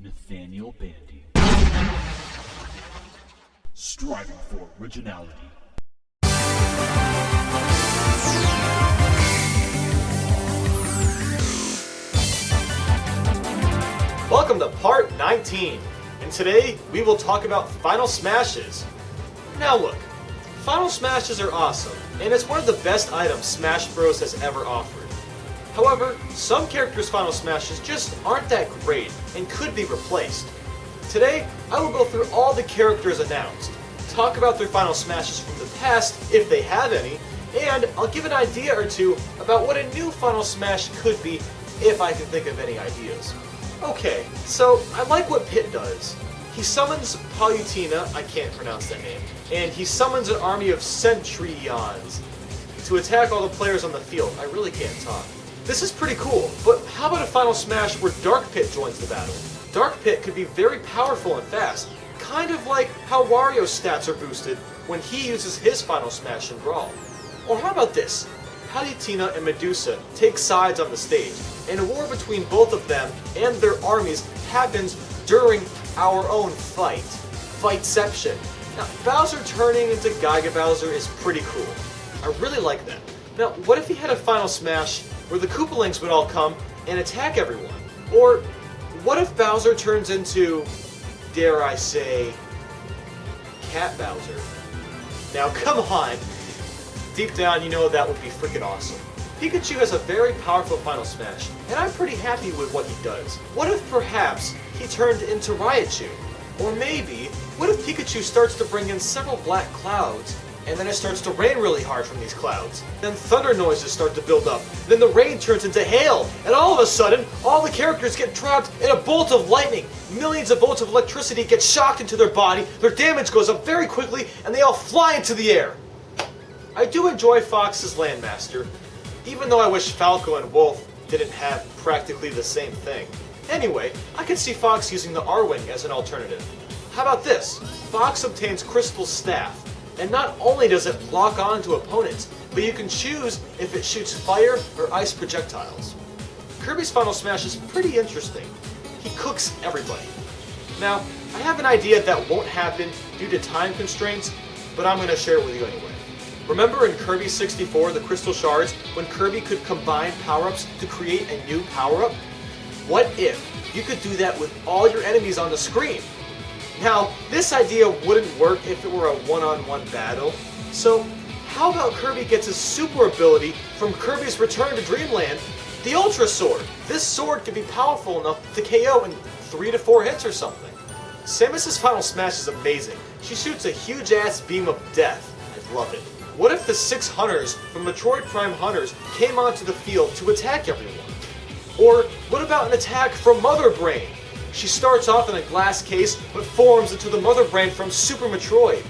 Nathaniel Bandy. Striving for originality. Welcome to part 19, and today we will talk about Final Smashes. Now look, Final Smashes are awesome, and it's one of the best items Smash Bros. Has ever offered. However, some characters' Final Smashes just aren't that great and could be replaced. Today, I will go through all the characters announced, talk about their Final Smashes from the past, if they have any, and I'll give an idea or two about what a new Final Smash could be, if I can think of any ideas. Okay, so I like what Pit does. He summons Palutena, I can't pronounce that name, and he summons an army of Centurions to attack all the players on the field. I really can't talk. This is pretty cool, but how about a Final Smash where Dark Pit joins the battle? Dark Pit could be very powerful and fast, kind of like how Wario's stats are boosted when he uses his Final Smash in Brawl. Or how about this? Palutena and Medusa take sides on the stage, and a war between both of them and their armies happens during our own fight. Fightception. Now, Bowser turning into Giga Bowser is pretty cool. I really like that. Now, what if he had a Final Smash where the Koopalings would all come and attack everyone? Or what if Bowser turns into, dare I say, Cat Bowser? Now, come on. Deep down, you know that would be freaking awesome. Pikachu has a very powerful Final Smash, and I'm pretty happy with what he does. What if perhaps he turned into Raichu? Or maybe, what if Pikachu starts to bring in several black clouds, and then it starts to rain really hard from these clouds? Then thunder noises start to build up, then the rain turns into hail, and all of a sudden, all the characters get trapped in a bolt of lightning. Millions of volts of electricity get shocked into their body, their damage goes up very quickly, and they all fly into the air. I do enjoy Fox's Landmaster, even though I wish Falco and Wolf didn't have practically the same thing. Anyway, I could see Fox using the R-Wing as an alternative. How about this? Fox obtains Crystal Staff, and not only does it lock on to opponents, but you can choose if it shoots fire or ice projectiles. Kirby's Final Smash is pretty interesting. He cooks everybody. Now, I have an idea that won't happen due to time constraints, but I'm going to share it with you anyway. Remember in Kirby 64, the Crystal Shards, when Kirby could combine power-ups to create a new power-up? What if you could do that with all your enemies on the screen? Now, this idea wouldn't work if it were a one-on-one battle, so how about Kirby gets his super ability from Kirby's Return to Dreamland, the Ultra Sword? This sword can be powerful enough to KO in 3 to 4 hits or something. Samus's Final Smash is amazing. She shoots a huge-ass beam of death. I love it. What if the 6 hunters from Metroid Prime Hunters came onto the field to attack everyone? Or what about an attack from Mother Brain? She starts off in a glass case, but forms into the Mother Brain from Super Metroid.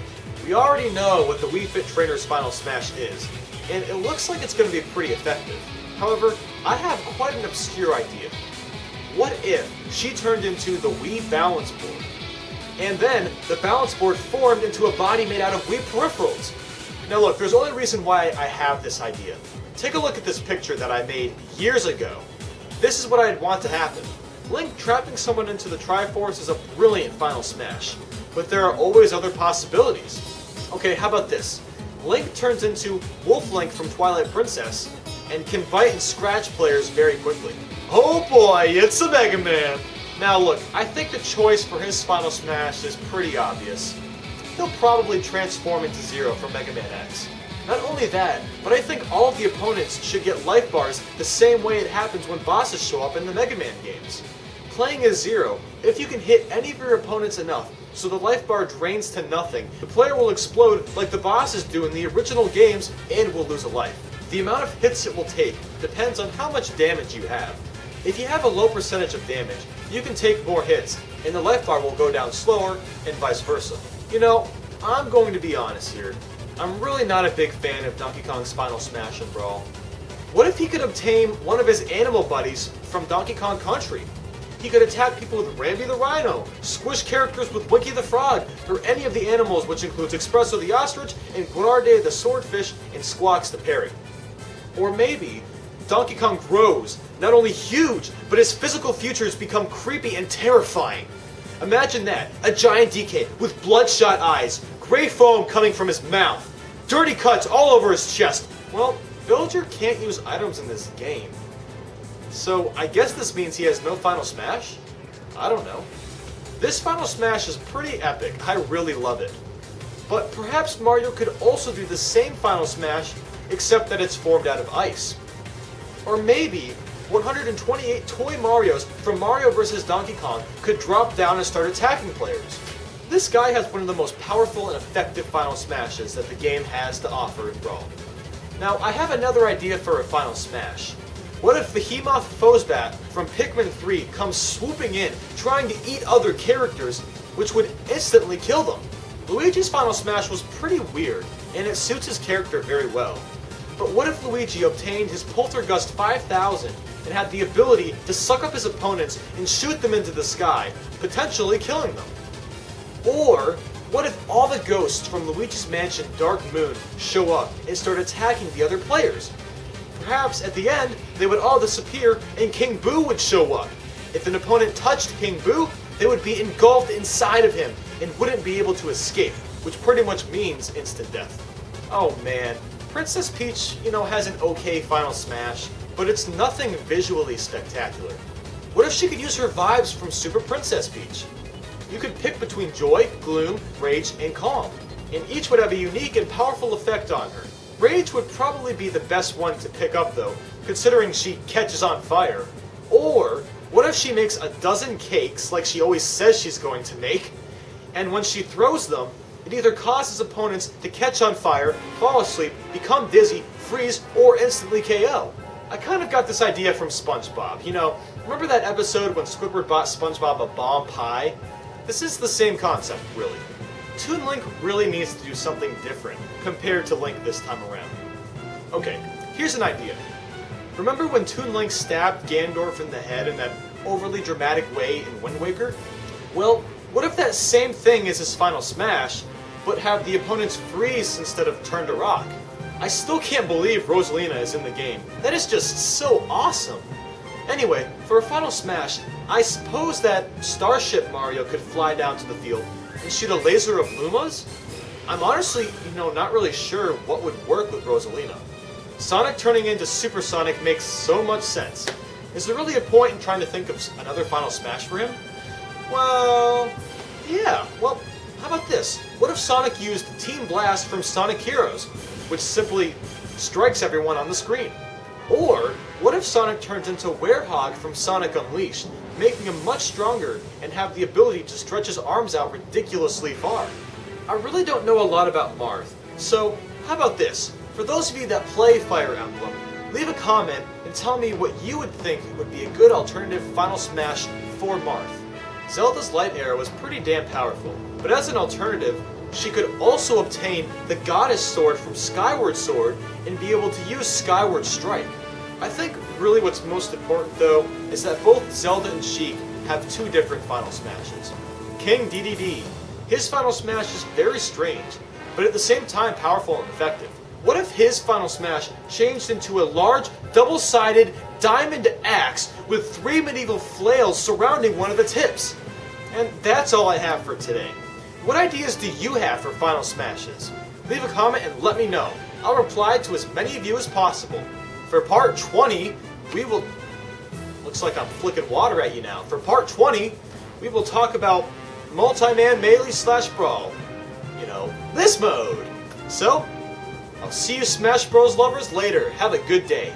We already know what the Wii Fit Trainer's Final Smash is, and it looks like it's going to be pretty effective. However, I have quite an obscure idea. What if she turned into the Wii Balance Board? And then the balance board formed into a body made out of Wii peripherals. Now look, there's only reason why I have this idea. Take a look at this picture that I made years ago. This is what I'd want to happen. Link trapping someone into the Triforce is a brilliant Final Smash, but there are always other possibilities. Okay, how about this? Link turns into Wolf Link from Twilight Princess, and can bite and scratch players very quickly. Oh boy, it's a Mega Man! Now look, I think the choice for his Final Smash is pretty obvious. He'll probably transform into Zero from Mega Man X. Not only that, but I think all of the opponents should get life bars the same way it happens when bosses show up in the Mega Man games. Playing as Zero, if you can hit any of your opponents enough so the life bar drains to nothing, the player will explode like the bosses do in the original games and will lose a life. The amount of hits it will take depends on how much damage you have. If you have a low percentage of damage, you can take more hits, and the life bar will go down slower, and vice versa. You know, I'm going to be honest here. I'm really not a big fan of Donkey Kong's Final Smash in Brawl. What if he could obtain one of his animal buddies from Donkey Kong Country? He could attack people with Rambi the Rhino, squish characters with Winky the Frog, or any of the animals, which includes Espresso the Ostrich, and Guinarde the Swordfish, and Squawks the Parrot. Or maybe Donkey Kong grows not only huge, but his physical features become creepy and terrifying. Imagine that, a giant DK with bloodshot eyes, gray foam coming from his mouth, dirty cuts all over his chest. Well, Villager can't use items in this game. So I guess this means he has no Final Smash? I don't know. This Final Smash is pretty epic, I really love it. But perhaps Mario could also do the same Final Smash, except that it's formed out of ice. Or maybe 128 toy Marios from Mario vs. Donkey Kong could drop down and start attacking players. This guy has one of the most powerful and effective Final Smashes that the game has to offer in Brawl. Now, I have another idea for a Final Smash. What if Behemoth Fozbat from Pikmin 3 comes swooping in, trying to eat other characters, which would instantly kill them? Luigi's Final Smash was pretty weird, and it suits his character very well. But what if Luigi obtained his Poltergust 5000 and had the ability to suck up his opponents and shoot them into the sky, potentially killing them? Or what if all the ghosts from Luigi's Mansion Dark Moon show up and start attacking the other players? Perhaps at the end, they would all disappear and King Boo would show up. If an opponent touched King Boo, they would be engulfed inside of him and wouldn't be able to escape, which pretty much means instant death. Oh man, Princess Peach, has an okay Final Smash, but it's nothing visually spectacular. What if she could use her vibes from Super Princess Peach? You could pick between Joy, Gloom, Rage, and Calm, and each would have a unique and powerful effect on her. Rage would probably be the best one to pick up though, considering she catches on fire. Or, what if she makes a dozen cakes like she always says she's going to make, and when she throws them, it either causes opponents to catch on fire, fall asleep, become dizzy, freeze, or instantly KO. I kind of got this idea from SpongeBob. Remember that episode when Squidward bought SpongeBob a bomb pie? This is the same concept, really. Toon Link really needs to do something different compared to Link this time around. Okay, here's an idea. Remember when Toon Link stabbed Ganondorf in the head in that overly dramatic way in Wind Waker? Well, what if that same thing is his Final Smash, but have the opponents freeze instead of turn to rock? I still can't believe Rosalina is in the game. That is just so awesome! Anyway, for a Final Smash, I suppose that Starship Mario could fly down to the field and shoot a laser of Lumas? I'm honestly, not really sure what would work with Rosalina. Sonic turning into Super Sonic makes so much sense. Is there really a point in trying to think of another Final Smash for him? Well, yeah. Well, how about this? What if Sonic used Team Blast from Sonic Heroes, which simply strikes everyone on the screen? Or, what if Sonic turns into Werehog from Sonic Unleashed, making him much stronger and have the ability to stretch his arms out ridiculously far? I really don't know a lot about Marth, so how about this? For those of you that play Fire Emblem, leave a comment and tell me what you would think would be a good alternative Final Smash for Marth. Zelda's Light Arrow is pretty damn powerful, but as an alternative, she could also obtain the Goddess Sword from Skyward Sword and be able to use Skyward Strike. I think really what's most important though is that both Zelda and Sheik have two different Final Smashes. King Dedede, his Final Smash is very strange, but at the same time powerful and effective. What if his Final Smash changed into a large, double-sided diamond axe with 3 medieval flails surrounding one of its hips? And that's all I have for today. What ideas do you have for Final Smashes? Leave a comment and let me know. I'll reply to as many of you as possible. For part 20, we will... Looks like I'm flicking water at you now. For part 20, we will talk about multi-man melee / brawl. This mode. So, I'll see you Smash Bros. Lovers later. Have a good day.